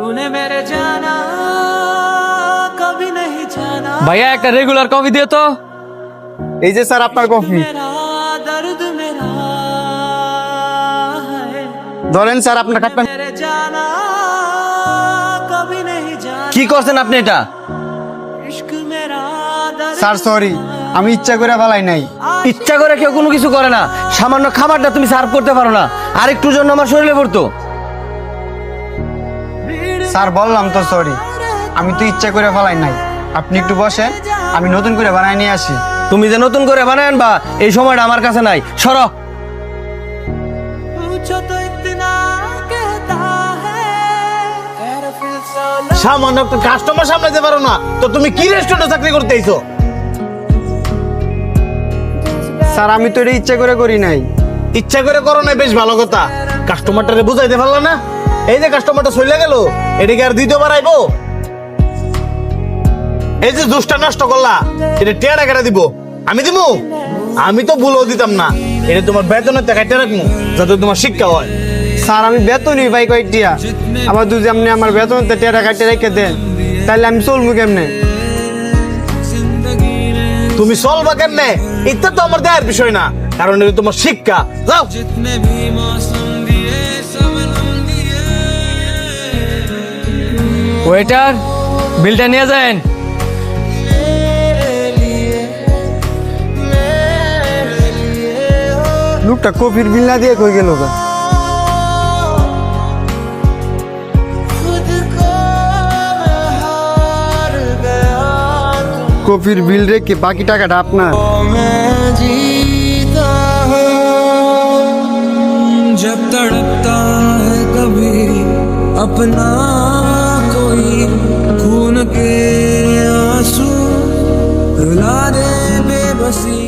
तूने मेरे जाना कभी नहीं जाना। ভাইয়া একটা রেগুলার কফি দিও তো। এই যে স্যার আপনার কফি। मेरा दर्द मेरा है, ধরেন স্যার আপনার কাপটা। मेरे जाना कभी नहीं जाना। কি করছেন আপনি এটা? इश्क मेरा दर्द স্যার सॉरी, আমি ইচ্ছা করে ফেলাই নাই। ইচ্ছা করে কেউ কোনো কিছু করে না। সামান্য খাবারটা তুমি সার্ভ করতে পারো না, আর একটু জন্য আমার শরীরে পড়তো। স্যার বললাম তো সরি, আমি তো ইচ্ছা করে ফেলাই নাই। আপনি একটু বসেন, আমি নতুন করে বানাই নিয়ে আসি। তুমি যে নতুন করে বানায় আনবা এই সময়টা আমার কাছে নাই, সরো। पूछो तो इतना कहता है, तेरा feel so love। সামান্য একটা কাস্টমার সামলাতে পারো না তো তুমি কি রেস্টুরেন্টে চাকরি করতে আইছো? স্যার আমি তো এটা ইচ্ছা করে করি নাই। ইচ্ছা করে করো না, বেশ ভালো কথা। কাস্টমারটারে বুঝাইতে পারলা না? এই যে কাস্টমারটা চলে গেল, এটাকে আর দ্বিতীয়বার আইবো? এই যে জুসটা নষ্ট করলা, এটা টেরা কেটে দিব? আমি দিব? আমি তো ভুলও দিতাম না। এটা তোমার বেতনের টাকা টেরা রাখবো, যাতে তোমার শিক্ষা হয়। স্যার আমি বেতনই পাই কয়েকটিয়া, আবার যদি আপনি আমার বেতন টেরা কাটে রেখে দেন তাহলে আমি চলবো কেমনে? তুমি চলবা কেমনে এটা তো আমার দেয়ার বিষয় না, কারণ এটা তোমার শিক্ষা। যাও। जितने भी मौसम दिए सब हम दिए। ওয়েটার, বিলটা নিয়ে যান। লোকটা কফির বিল না দিয়ে কই গেল গা? खुद को मैं हार गया, কফির বিল রেখে বাকি টাকাটা আপনার। मैं जीता हूँ जब तड़पता है कभी अपना कोई, खून के आंसू रुला दे बेबसी।